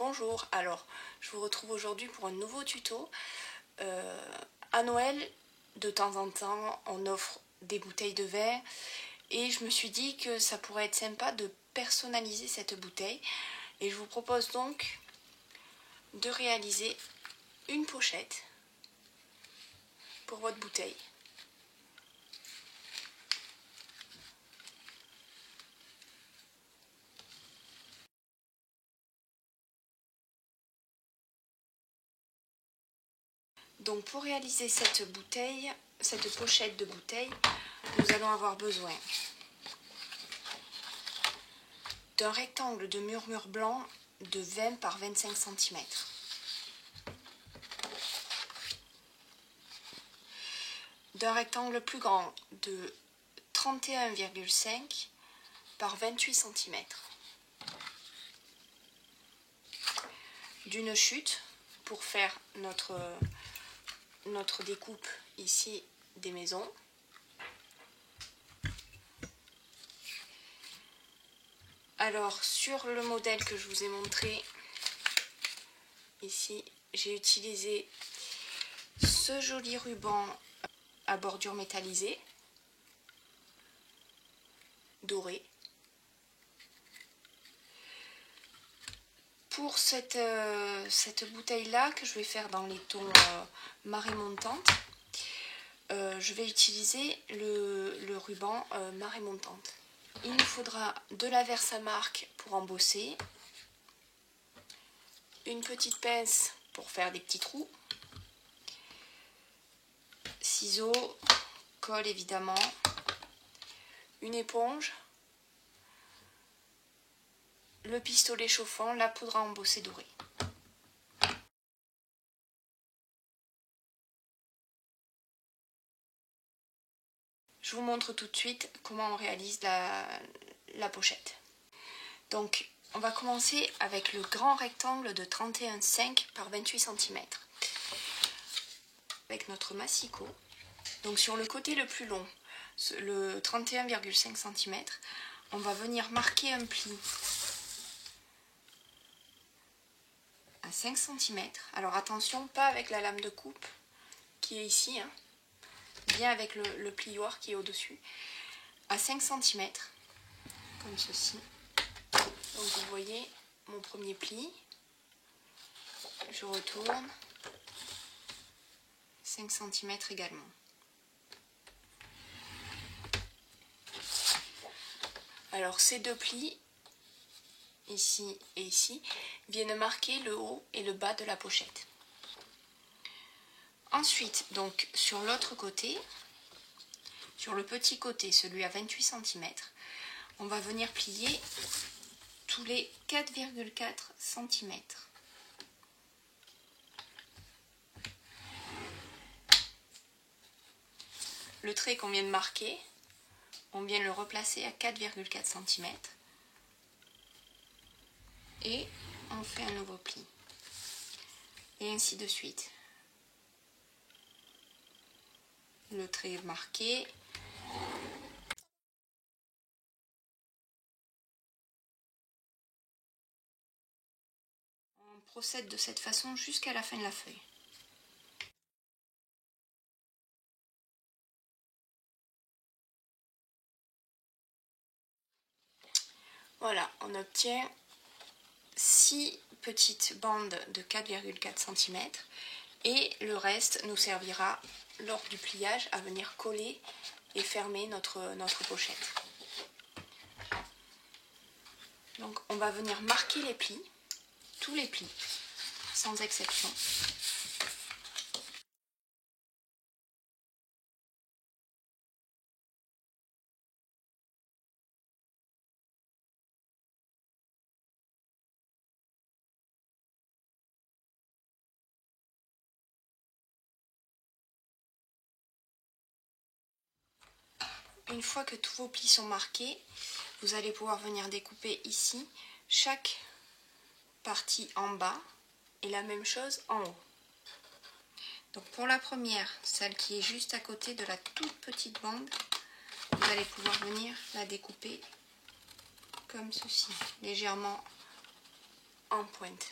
Bonjour, alors je vous retrouve aujourd'hui pour un nouveau tuto. À Noël, de temps en temps, on offre des bouteilles de vin et je me suis dit que ça pourrait être sympa de personnaliser cette bouteille. Et je vous propose donc de réaliser une pochette pour votre bouteille. Donc pour réaliser cette pochette de bouteille, nous allons avoir besoin d'un rectangle de murmure blanc de 20 par 25 cm, d'un rectangle plus grand de 31,5 par 28 cm, d'une chute pour faire notre découpe ici des maisons, alors sur le modèle que je vous ai montré ici, j'ai utilisé ce joli ruban à bordure métallisée dorée. Pour cette bouteille là que je vais faire dans les tons marée montante, je vais utiliser le ruban marée montante. Il nous faudra de la Versamark pour embosser, une petite pince pour faire des petits trous, ciseaux, colle évidemment, une éponge, le pistolet chauffant, la poudre à embosser dorée. Je vous montre tout de suite comment on réalise la pochette. Donc on va commencer avec le grand rectangle de 31,5 par 28 cm. Avec notre massicot. Donc sur le côté le plus long, le 31,5 cm, on va venir marquer un pli à 5 cm. Alors attention, pas avec la lame de coupe qui est ici, hein, bien avec le plioir qui est au-dessus, à 5 cm, comme ceci. Donc vous voyez mon premier pli, je retourne, 5 cm également. Alors ces deux plis, ici et ici, viennent marquer le haut et le bas de la pochette. Ensuite, donc sur l'autre côté, sur le petit côté, celui à 28 cm, on va venir plier tous les 4,4 cm. Le trait qu'on vient de marquer, on vient le replacer à 4,4 cm et on fait un nouveau pli. Et ainsi de suite. Le trait marqué. On procède de cette façon jusqu'à la fin de la feuille. Voilà, on obtient 6 petites bandes de 4,4 cm et le reste nous servira lors du pliage à venir coller et fermer notre pochette. Donc on va venir marquer les plis, tous les plis, sans exception. Une fois que tous vos plis sont marqués, vous allez pouvoir venir découper ici chaque partie en bas et la même chose en haut. Donc pour la première, celle qui est juste à côté de la toute petite bande, vous allez pouvoir venir la découper comme ceci, légèrement en pointe.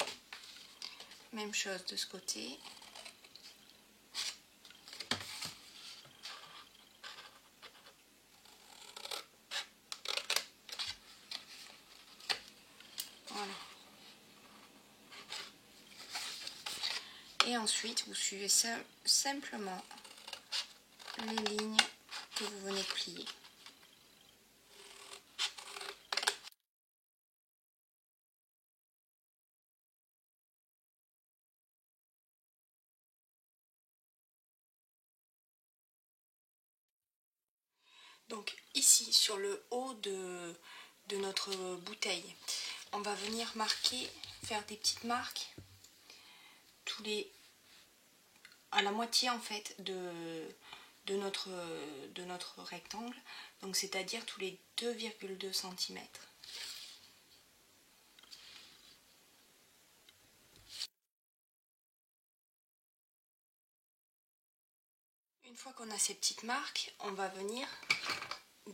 Même chose de ce côté. Voilà. Et ensuite, vous suivez simplement les lignes que vous venez de plier. Donc ici, sur le haut de notre bouteille, on va venir marquer, faire des petites marques à la moitié en fait de notre rectangle, donc c'est-à-dire tous les 2,2 cm. Une fois qu'on a ces petites marques, on va venir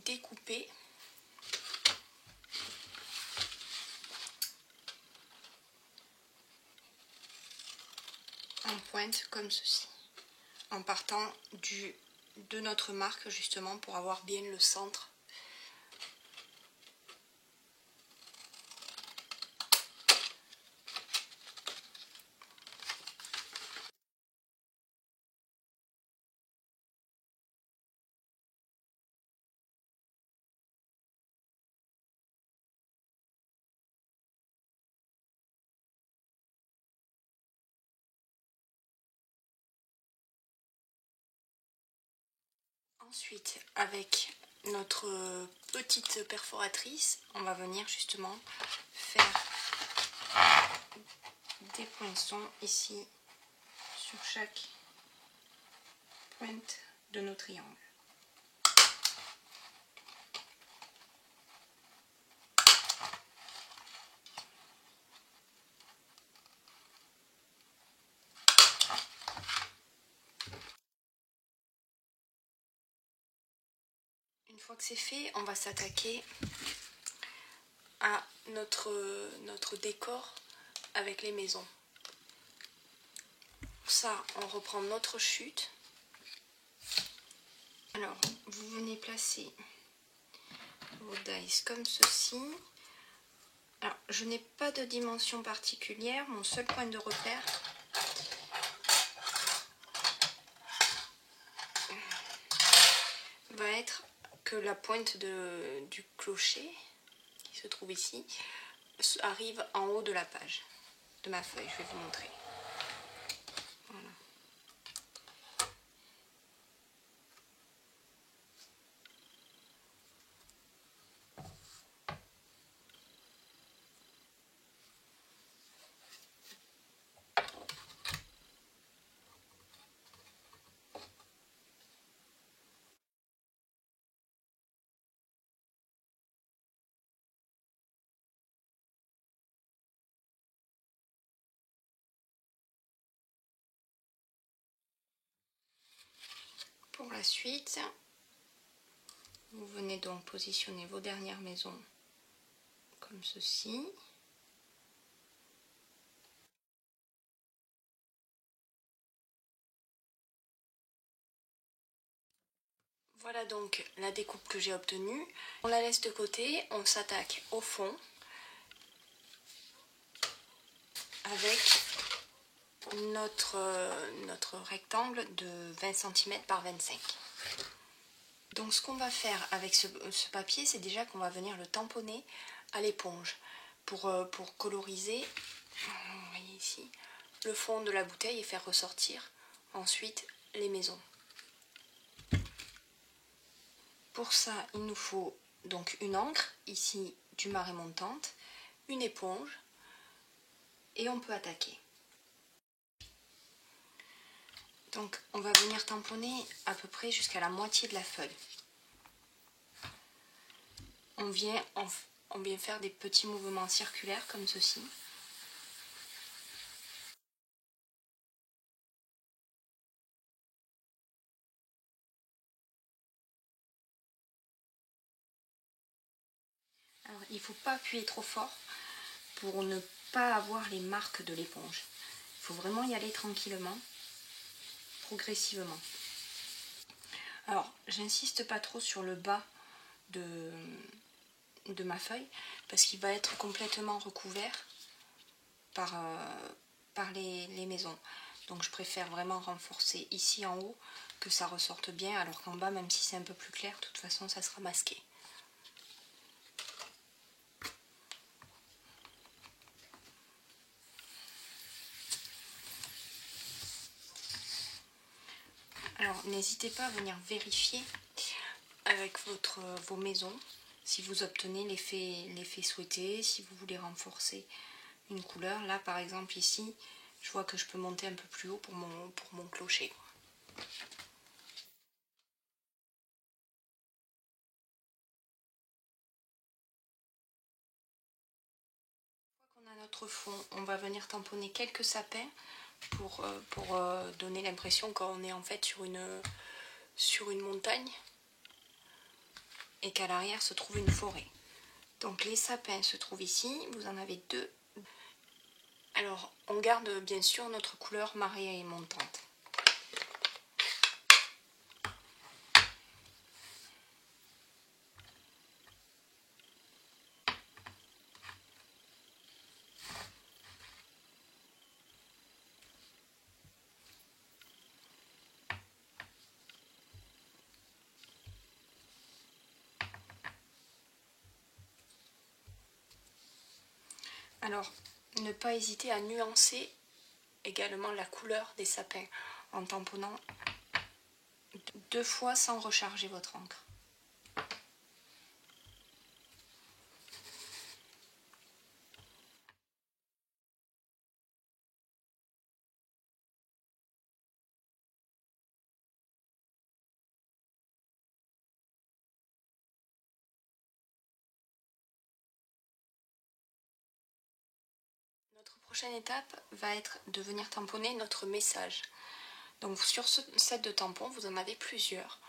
découper en pointe comme ceci, en partant de notre marque justement pour avoir bien le centre. Ensuite, avec notre petite perforatrice, on va venir justement faire des poinçons ici sur chaque pointe de nos triangles. Une fois que c'est fait, on va s'attaquer à notre décor avec les maisons. Pour ça, on reprend notre chute. Alors, vous venez placer vos dice comme ceci. Alors, je n'ai pas de dimension particulière. Mon seul point de repère va être que la pointe du clocher, qui se trouve ici, arrive en haut de la page de ma feuille. Je vais vous montrer. Voilà. Pour la suite, vous venez donc positionner vos dernières maisons comme ceci. Voilà donc la découpe que j'ai obtenue. On la laisse de côté, on s'attaque au fond avec notre rectangle de 20 cm par 25. Donc ce qu'on va faire avec ce papier, c'est déjà qu'on va venir le tamponner à l'éponge pour coloriser, vous voyez ici, le fond de la bouteille et faire ressortir ensuite les maisons. Pour ça, il nous faut donc une encre, ici du marée montante, une éponge et on peut attaquer. Donc on va venir tamponner à peu près jusqu'à la moitié de la feuille. On vient faire des petits mouvements circulaires comme ceci. Alors, il ne faut pas appuyer trop fort pour ne pas avoir les marques de l'éponge. Il faut vraiment y aller tranquillement, progressivement. Alors, j'insiste pas trop sur le bas de ma feuille parce qu'il va être complètement recouvert par les maisons. Donc je préfère vraiment renforcer ici en haut que ça ressorte bien, alors qu'en bas, même si c'est un peu plus clair, de toute façon ça sera masqué. Alors n'hésitez pas à venir vérifier avec vos maisons si vous obtenez l'effet souhaité, si vous voulez renforcer une couleur. Là par exemple ici, je vois que je peux monter un peu plus haut pour mon clocher. Une fois qu'on a notre fond, on va venir tamponner quelques sapins pour donner l'impression qu'on est en fait sur une montagne et qu'à l'arrière se trouve une forêt. Donc les sapins se trouvent ici, vous en avez deux. Alors on garde bien sûr notre couleur marée et montante. Alors ne pas hésiter à nuancer également la couleur des sapins en tamponnant 2 fois sans recharger votre encre. Notre prochaine étape va être de venir tamponner notre message. Donc sur ce set de tampons, vous en avez plusieurs.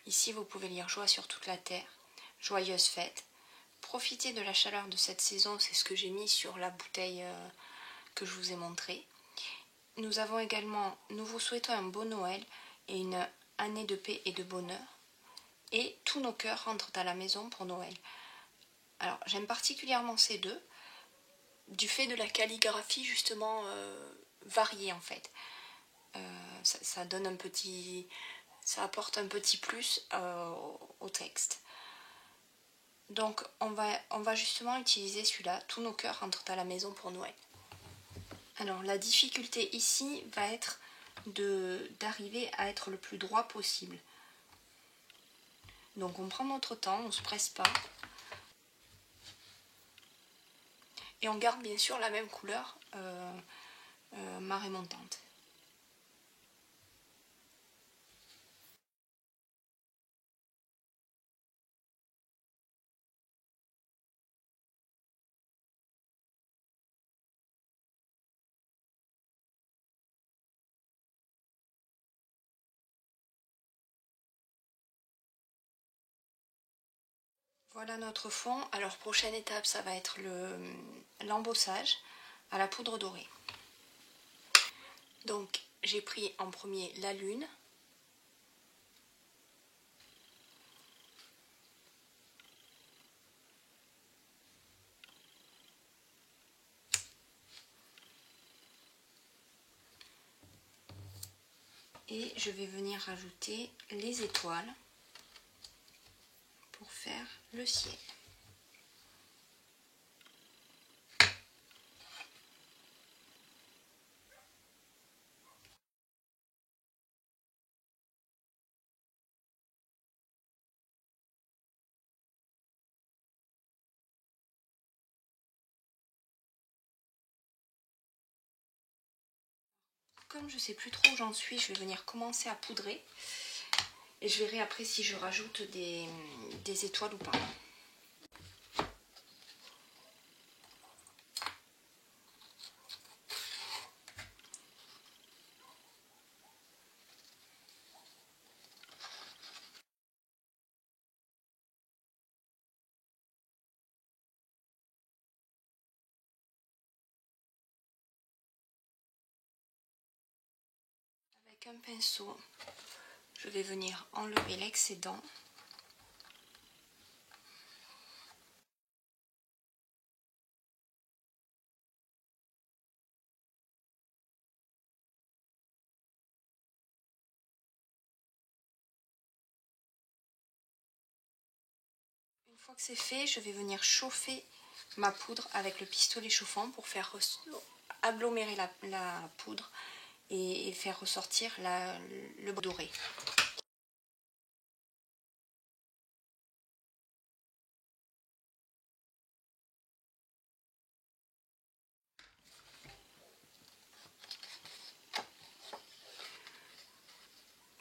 Ici, vous pouvez lire Joie sur toute la terre, Joyeuse fête. Profitez de la chaleur de cette saison, c'est ce que j'ai mis sur la bouteille que je vous ai montrée. Nous avons également, nous vous souhaitons un beau Noël et une année de paix et de bonheur. Et tous nos cœurs rentrent à la maison pour Noël. Alors, j'aime particulièrement ces deux, du fait de la calligraphie justement variée en fait. Ça donne un petit, ça apporte un petit plus au texte. Donc on va justement utiliser celui-là, tous nos cœurs rentrent à la maison pour Noël. Alors la difficulté ici va être d'arriver à être le plus droit possible. Donc on prend notre temps, on ne se presse pas. Et on garde bien sûr la même couleur marée montante. Voilà notre fond. Alors prochaine étape, ça va être l'embossage à la poudre dorée. Donc j'ai pris en premier la lune. Et je vais venir rajouter les étoiles pour faire le ciel. Comme je ne sais plus trop où j'en suis, je vais venir commencer à poudrer. Et je verrai après si je rajoute des étoiles ou pas. Avec un pinceau, je vais venir enlever l'excédent. Une fois que c'est fait, je vais venir chauffer ma poudre avec le pistolet chauffant pour faire agglomérer la poudre et faire ressortir le doré.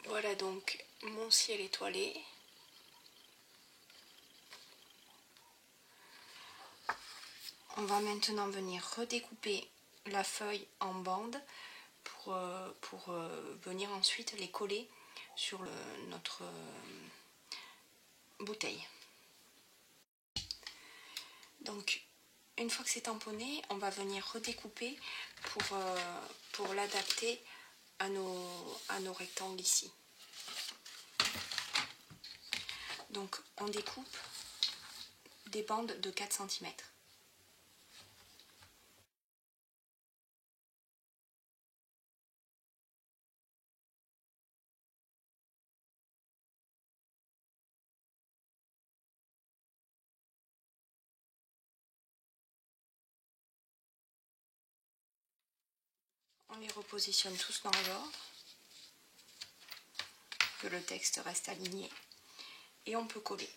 Voilà donc mon ciel étoilé. On va maintenant venir redécouper la feuille en bandes pour venir ensuite les coller sur notre bouteille. Donc une fois que c'est tamponné, on va venir redécouper pour l'adapter à nos rectangles ici. Donc on découpe des bandes de 4 cm. On les repositionne tous dans l'ordre, que le texte reste aligné, et on peut coller.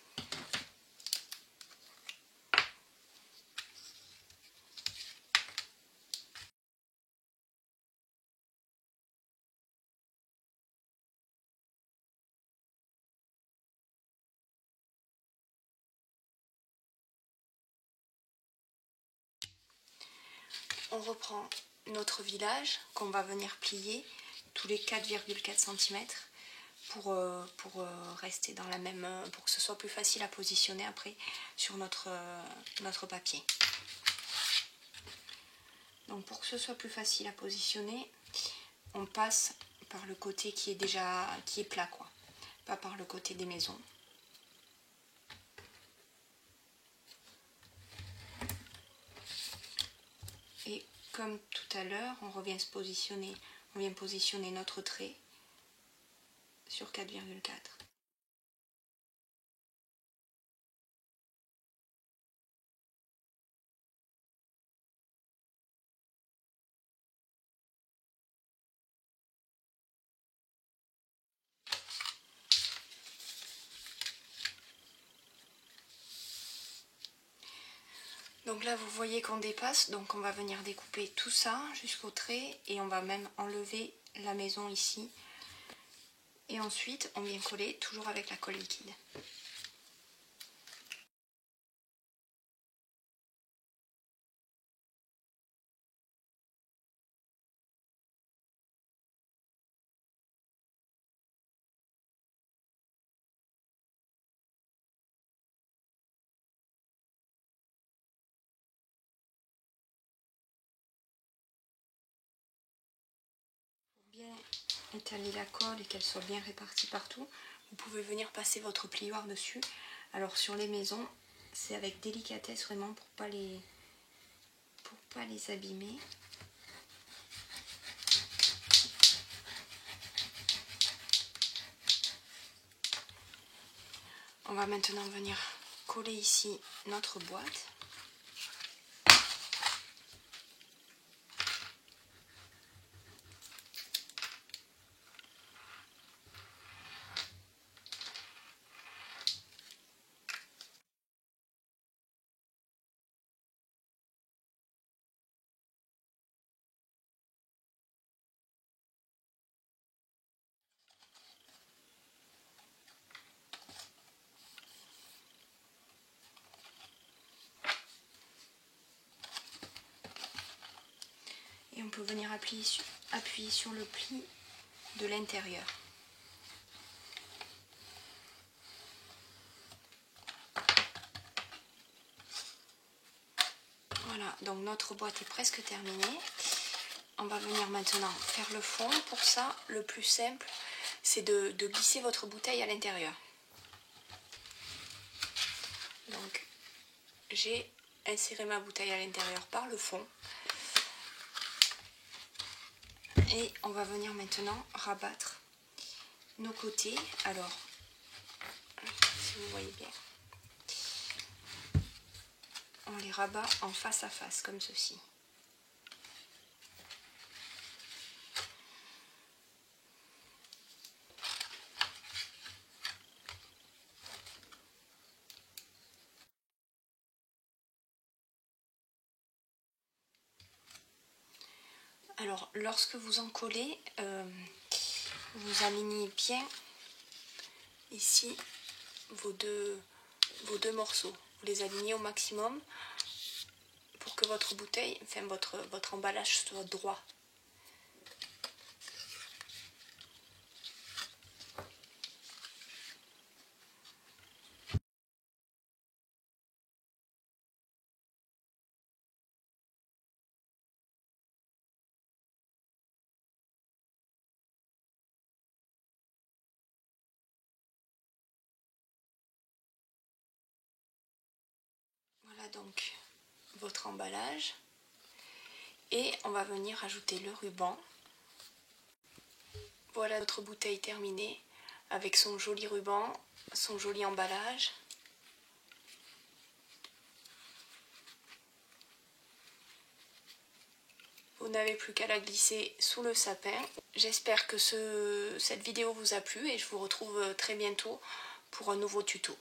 On reprend notre village qu'on va venir plier tous les 4,4 cm pour rester dans la même, pour que ce soit plus facile à positionner après sur notre papier. Donc pour que ce soit plus facile à positionner, on passe par le côté qui est plat quoi, pas par le côté des maisons. Et comme tout à l'heure, on vient positionner notre trait sur 4,4. Donc là vous voyez qu'on dépasse, donc on va venir découper tout ça jusqu'au trait et on va même enlever la maison ici. Et ensuite on vient coller toujours avec la colle liquide. Bien étaler la colle et qu'elle soit bien répartie partout, vous pouvez venir passer votre plioir dessus. Alors sur les maisons, c'est avec délicatesse vraiment pour pas les abîmer. On va maintenant venir coller ici notre boîte. Et on peut venir appuyer sur le pli de l'intérieur. Voilà, donc notre boîte est presque terminée. on va venir maintenant faire le fond. Pour ça, le plus simple, c'est de glisser votre bouteille à l'intérieur. Donc, j'ai inséré ma bouteille à l'intérieur par le fond. Et on va venir maintenant rabattre nos côtés. Alors, si vous voyez bien, on les rabat en face à face, comme ceci. Alors, lorsque vous en collez, vous alignez bien ici vos deux morceaux. Vous les alignez au maximum pour que votre bouteille, enfin votre emballage soit droit. Voilà donc votre emballage. Et on va venir ajouter le ruban. Voilà notre bouteille terminée avec son joli ruban, son joli emballage. Vous n'avez plus qu'à la glisser sous le sapin. J'espère que cette vidéo vous a plu et je vous retrouve très bientôt pour un nouveau tuto.